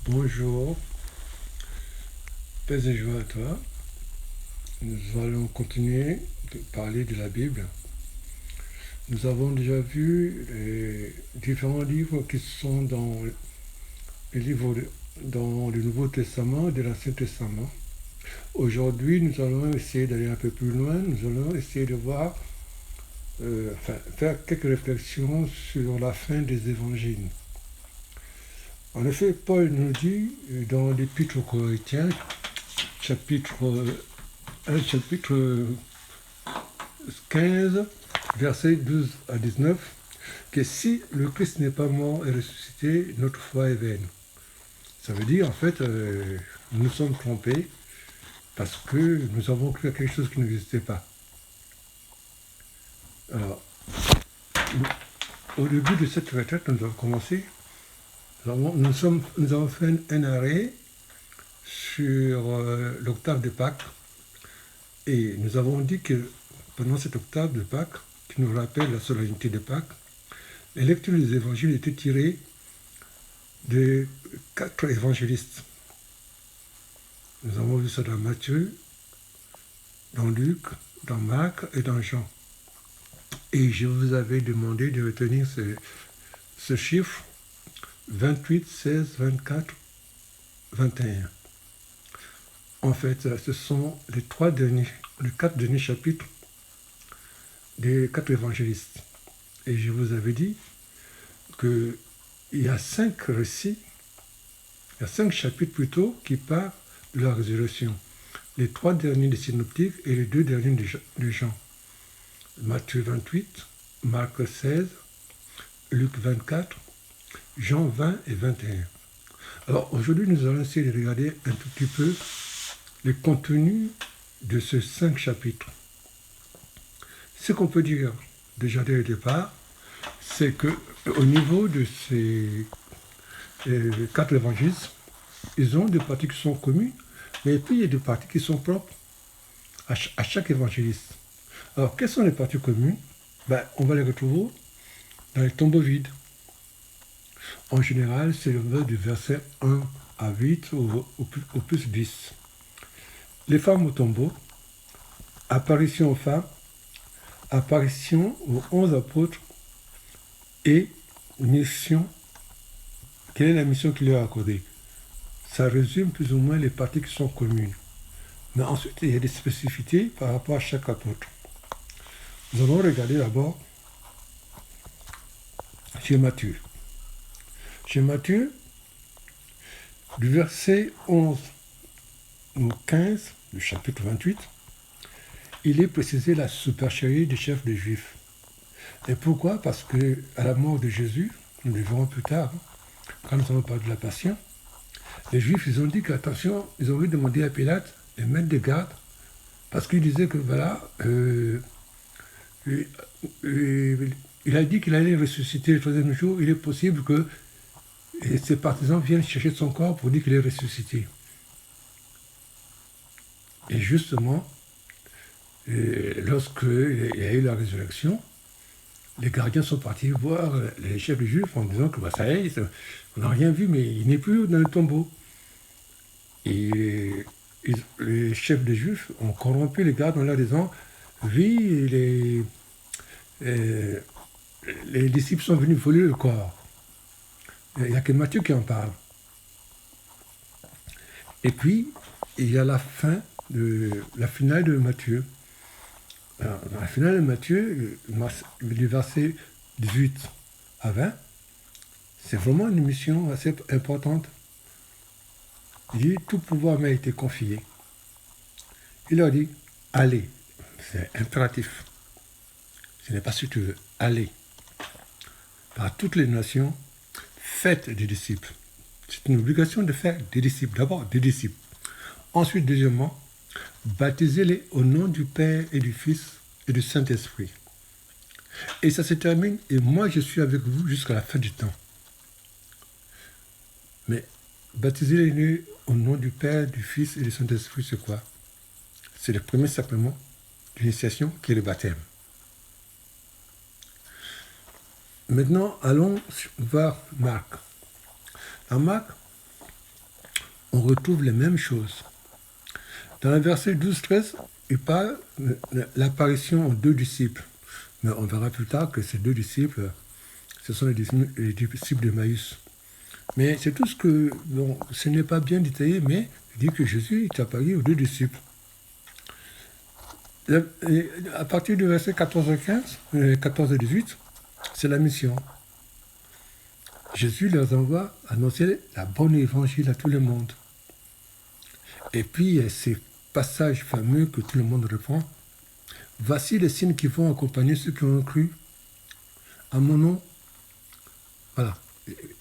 Bonjour, paix et joie à toi. Nous allons continuer de parler de la Bible. Nous avons déjà vu les différents livres qui sont les livres dans le Nouveau Testament et de l'Ancien Testament. Aujourd'hui, nous allons essayer d'aller un peu plus loin. Nous allons essayer de voir, faire quelques réflexions sur la fin des évangiles. En effet, Paul nous dit dans l'Épître aux Corinthiens, chapitre 1, chapitre 15, versets 12 à 19, que si le Christ n'est pas mort et ressuscité, notre foi est vaine. Ça veut dire, en fait, nous nous sommes trompés parce que nous avons cru à quelque chose qui n'existait pas. Alors, au début de cette retraite, nous avons commencé, nous avons fait un arrêt sur l'octave de Pâques et nous avons dit que pendant cette octave de Pâques, qui nous rappelle la solennité de Pâques, les lectures des évangiles étaient tirées de 4 évangélistes. Nous avons vu ça dans Matthieu, dans Luc, dans Marc et dans Jean. Et je vous avais demandé de retenir ce chiffre 28, 16, 24, 21. En fait, ce sont les 4 derniers chapitres des 4 évangélistes. Et je vous avais dit qu'il y a 5 récits, il y a 5 chapitres plutôt qui parlent de la résurrection. Les 3 derniers des synoptiques et les 2 derniers de Jean. Matthieu 28, Marc 16, Luc 24, Jean 20 et 21. Alors aujourd'hui, nous allons essayer de regarder un tout petit peu les contenus de ces 5 chapitres. Ce qu'on peut dire déjà dès le départ, c'est que au niveau de ces 4 évangiles, ils ont des parties qui sont communes, mais puis il y a des parties qui sont propres à chaque évangéliste. Alors, quelles sont les parties communes? On va les retrouver dans les tombeaux vides. En général, c'est du verset 1 à 8 au plus 10. Les femmes au tombeau, apparition aux femmes, apparition aux 11 apôtres et mission. Quelle est la mission qu'il leur a accordée? Ça résume plus ou moins les parties qui sont communes. Mais ensuite, il y a des spécificités par rapport à chaque apôtre. Nous allons regarder d'abord chez Matthieu. Chez Matthieu, du verset 11 au 15 du chapitre 28, il est précisé la supercherie des chefs des Juifs. Et pourquoi? Parce que à la mort de Jésus, nous le verrons plus tard, quand nous allons parler de la Passion, les Juifs, ils ont dit qu'attention, ils ont demandé à Pilate de mettre des gardes, parce qu'il disait que voilà, il a dit qu'il allait ressusciter le troisième jour, il est possible que ses partisans viennent chercher son corps pour dire qu'il est ressuscité. Et justement, lorsqu'il y a eu la résurrection, les gardiens sont partis voir les chefs des Juifs en disant que ça y est, on n'a rien vu, mais il n'est plus dans le tombeau. Et les chefs des Juifs ont corrompu les gardes en leur disant oui, les disciples sont venus voler le corps. Il n'y a que Matthieu qui en parle. Et puis, il y a la finale de Matthieu. Alors, dans la finale de Matthieu, du verset 18 à 20, c'est vraiment une mission assez importante. Il dit, tout pouvoir m'a été confié. Il leur dit, allez. C'est impératif. Ce n'est pas si tu veux. Allez. Par toutes les nations, faites des disciples. C'est une obligation de faire des disciples. D'abord, des disciples. Ensuite, deuxièmement, baptisez-les au nom du Père et du Fils et du Saint-Esprit. Et ça se termine, et moi je suis avec vous jusqu'à la fin du temps. Mais baptisez-les au nom du Père, du Fils et du Saint-Esprit, c'est quoi? C'est le premier sacrement d'initiation qui est le baptême. Maintenant, allons voir Marc. Dans Marc, on retrouve les mêmes choses. Dans le verset 12-13, il parle de l'apparition aux 2 disciples. Mais on verra plus tard que ces 2 disciples, ce sont les disciples d'Emmaüs. Mais c'est tout ce que... Bon, ce n'est pas bien détaillé, mais il dit que Jésus est apparu aux 2 disciples. Et à partir du verset 14-15, 14-18, c'est la mission. Jésus leur envoie annoncer la bonne évangile à tout le monde. Et puis, il y a ces passages fameux que tout le monde reprend. Voici les signes qui vont accompagner ceux qui ont cru à mon nom. Voilà.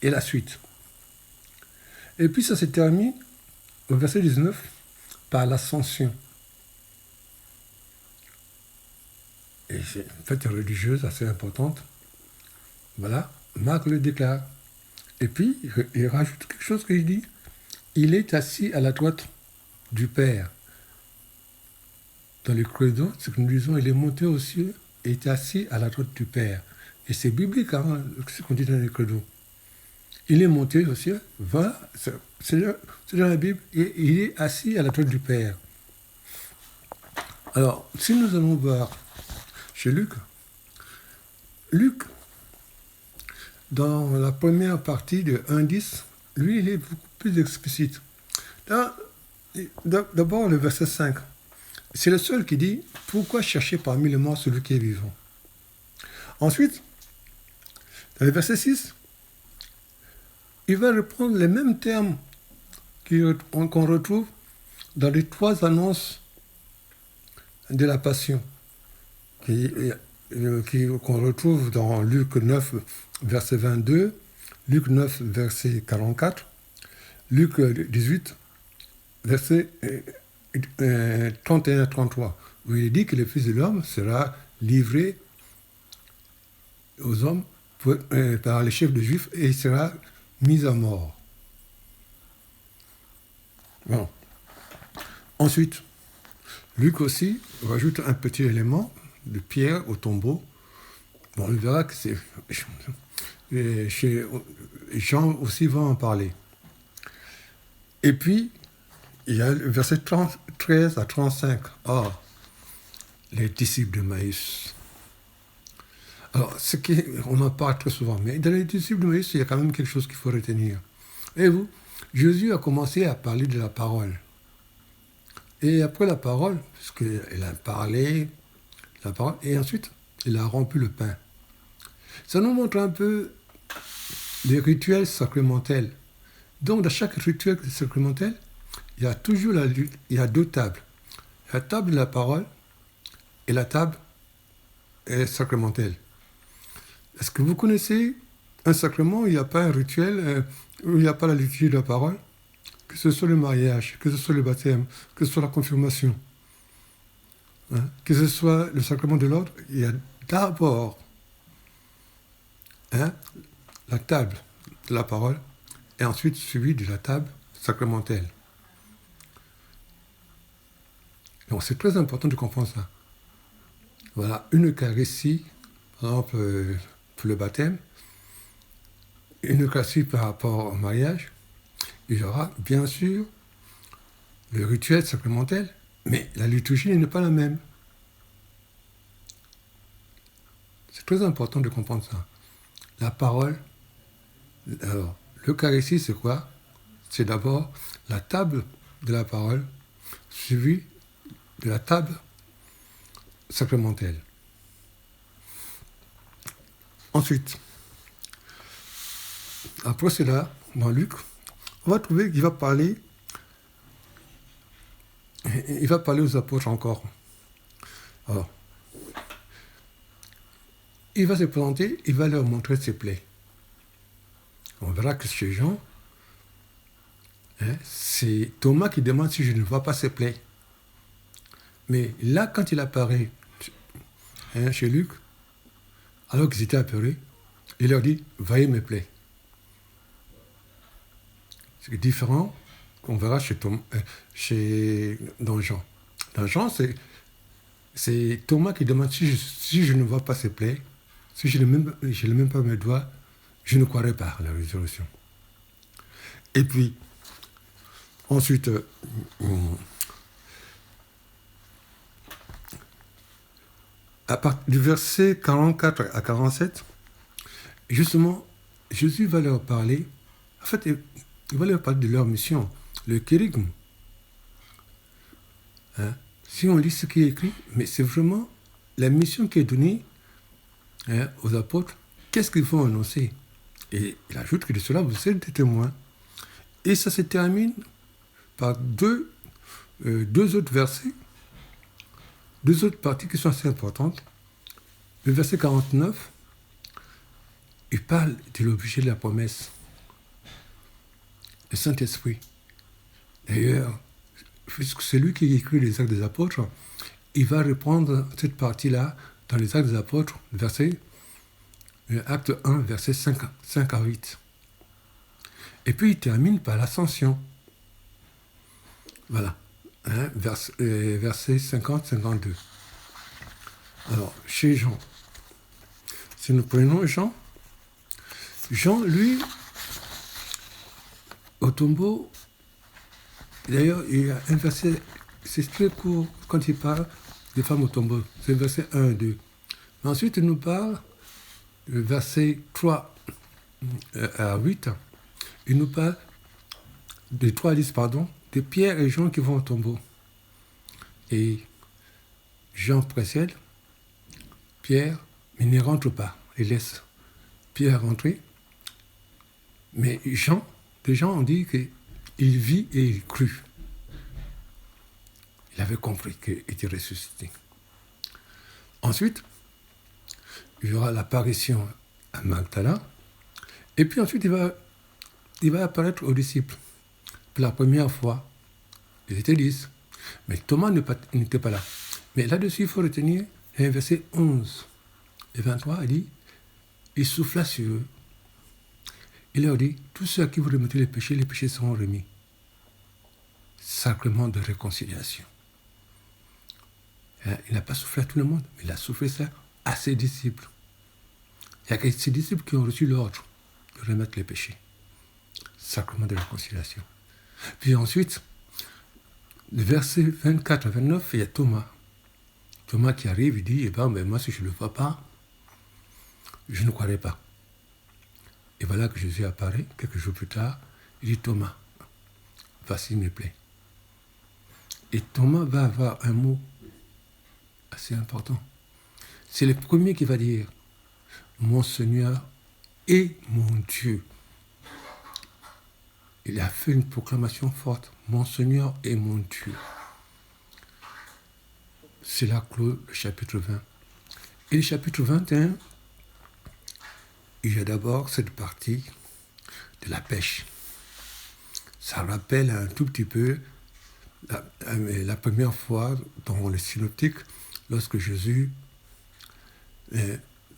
Et la suite. Et puis, ça se termine au verset 19 par l'ascension. Et c'est une fête religieuse assez importante. Voilà. Marc le déclare. Et puis, il rajoute quelque chose qu'il dit. Il est assis à la droite du Père. Dans le credo, ce que nous disons, il est monté aux cieux et est assis à la droite du Père. Et c'est biblique, hein, ce qu'on dit dans le credo. Il est monté aux cieux, c'est dans la Bible, et il est assis à la droite du Père. Alors, si nous allons voir chez Luc, dans la première partie de 1.10, lui, il est beaucoup plus explicite. D'abord, le verset 5. C'est le seul qui dit « Pourquoi chercher parmi les morts celui qui est vivant ?» Ensuite, dans le verset 6, il va reprendre les mêmes termes qu'on retrouve dans les 3 annonces de la Passion, qu'on retrouve dans Luc 9, verset 22, Luc 9, verset 44, Luc 18, verset 31 à 33, où il est dit que le Fils de l'homme sera livré aux hommes par les chefs de Juifs et il sera mis à mort. Bon. Ensuite, Luc aussi rajoute un petit élément de Pierre au tombeau. Bon, on verra que c'est... Jean aussi va en parler. Et puis, il y a le verset 13 à 35. Oh, les disciples d'Emmaüs. Alors, on en parle très souvent, mais dans les disciples d'Emmaüs, il y a quand même quelque chose qu'il faut retenir. Et vous, Jésus a commencé à parler de la parole. Et après la parole, puisqu'il a parlé, la parole, et ensuite, il a rompu le pain. Ça nous montre un peu les rituels sacramentels. Donc, dans chaque rituel sacramentel, il y a toujours il y a 2 tables. La table de la parole et la table sacramentelle. Est-ce que vous connaissez un sacrement où il n'y a pas un rituel, où il n'y a pas la liturgie de la parole? Que ce soit le mariage, que ce soit le baptême, que ce soit la confirmation, hein, que ce soit le sacrement de l'ordre, il y a d'abord la table de la parole et ensuite suivi de la table sacramentelle. Donc c'est très important de comprendre ça. Voilà, une Eucharistie, par exemple, pour le baptême, une Eucharistie par rapport au mariage, il y aura bien sûr le rituel sacramentel, mais la liturgie n'est pas la même. C'est très important de comprendre ça. La parole, alors, l'Eucharistie, c'est quoi? C'est d'abord la table de la parole, suivie de la table sacramentelle. Ensuite, après cela, dans Luc, on va trouver qu'il va parler aux apôtres encore. Alors, il va se présenter, il va leur montrer ses plaies. On verra que chez Jean, c'est Thomas qui demande si je ne vois pas ses plaies. Mais là, quand il apparaît chez Luc, alors qu'ils étaient apeurés, il leur dit « Voyez mes plaies ». C'est différent qu'on verra dans Jean. Dans Jean, c'est Thomas qui demande si je ne vois pas ses plaies, si je ne mets pas mes doigts, je ne croirai pas à la résurrection. Et puis, Ensuite, à partir du verset 44 à 47, justement, Jésus va leur parler, en fait, il va leur parler de leur mission, le kérigme. Hein? Si on lit ce qui est écrit, mais c'est vraiment la mission qui est donnée aux apôtres, qu'est-ce qu'ils vont annoncer? Et il ajoute que de cela, vous êtes des témoins. Et ça se termine par deux autres versets, deux autres parties qui sont assez importantes. Le verset 49, il parle de l'objet de la promesse, le Saint-Esprit. D'ailleurs, puisque c'est lui qui écrit les Actes des Apôtres, il va reprendre cette partie-là dans les Actes des Apôtres, acte 1, verset 5 à 8. Et puis il termine par l'ascension. Voilà, hein, verset 50-52. Alors, chez Jean, si nous prenons Jean, lui, au tombeau, d'ailleurs, il y a un verset, c'est très court quand il parle des femmes au tombeau. C'est le verset 1 et 2. Mais ensuite, il nous parle, le verset 3 à 8, il nous parle des 3 listes, de Pierre et Jean qui vont au tombeau. Et Jean précède Pierre, mais il ne rentre pas. Il laisse Pierre rentrer. Mais Jean, des gens ont dit qu'il vit et il crut. Il avait compris qu'il était ressuscité. Ensuite, il y aura l'apparition à Magdala. Et puis ensuite, il va apparaître aux disciples. Pour la première fois, ils étaient 10. Mais Thomas n'était pas là. Mais là-dessus, il faut retenir un verset 11 et 23, il dit, il souffla sur eux. Il leur dit, tous ceux à qui vous remettez les péchés seront remis. Sacrement de réconciliation. Il n'a pas soufflé à tout le monde, mais il a soufflé ça à ses disciples. Il y a que ses disciples qui ont reçu l'ordre de remettre les péchés. Sacrement de réconciliation. Puis ensuite, le verset 24 à 29, il y a Thomas. Thomas qui arrive, il dit, moi si je ne le vois pas, je ne croirai pas. Et voilà que Jésus apparaît, quelques jours plus tard, il dit, Thomas, voici mes plaies. Et Thomas va avoir un mot assez important. C'est le premier qui va dire, mon Seigneur et mon Dieu. Il a fait une proclamation forte, mon Seigneur et mon Dieu. C'est là clôt le chapitre 20. Et le chapitre 21, il y a d'abord cette partie de la pêche. Ça rappelle un tout petit peu la première fois dans le synoptique, lorsque Jésus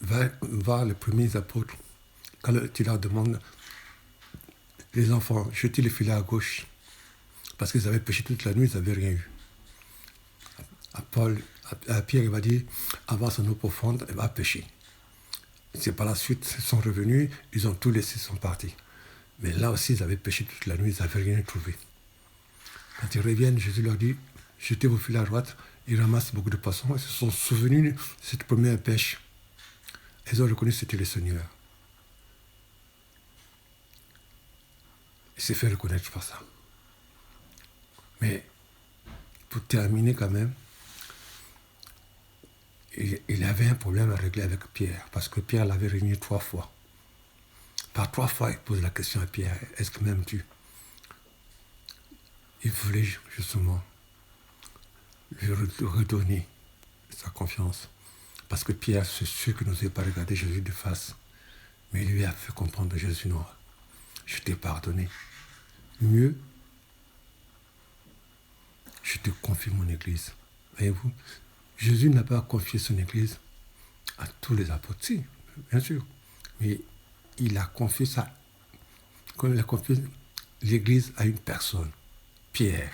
va voir les premiers apôtres, quand il leur demande, les enfants, jetez les filets à gauche, parce qu'ils avaient pêché toute la nuit, ils n'avaient rien eu. À Pierre, il va dire, avance en eau profonde, il va pêcher. C'est par la suite, ils sont revenus, ils ont tout laissé, ils sont partis. Mais là aussi, ils avaient pêché toute la nuit, ils n'avaient rien trouvé. Quand ils reviennent, Jésus leur dit, jetez vos filets à droite. Ils ramassent beaucoup de poissons. Ils se sont souvenus de cette première pêche. Ils ont reconnu que c'était le Seigneur. Il s'est fait reconnaître par ça. Mais pour terminer quand même, il avait un problème à régler avec Pierre, parce que Pierre l'avait réuni 3 fois. Par 3 fois, il pose la question à Pierre, est-ce que m'aimes-tu? Il voulait justement lui redonner sa confiance. Parce que Pierre, c'est sûr qu'il n'osait pas regarder Jésus de face. Mais il lui a fait comprendre, Jésus, non, je t'ai pardonné. Mieux, je te confie mon Église. Voyez-vous, Jésus n'a pas confié son Église à tous les apôtres, si, bien sûr. Mais il a confié ça, comme il a confié l'Église à une personne, Pierre.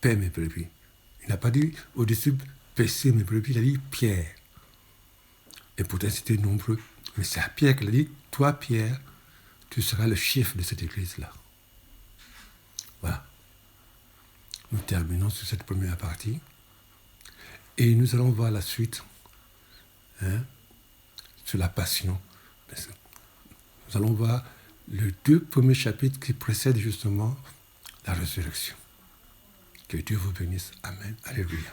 Paix mes brebis. Il n'a pas dit aux disciples, paissez mes brebis, il a dit Pierre. Et pourtant c'était nombreux. Mais c'est à Pierre qu'il a dit, toi Pierre, tu seras le chef de cette Église-là. nous terminons sur cette première partie. Et nous allons voir la suite sur la passion. Nous allons voir les 2 premiers chapitres qui précèdent justement la résurrection. Que Dieu vous bénisse. Amen. Alléluia.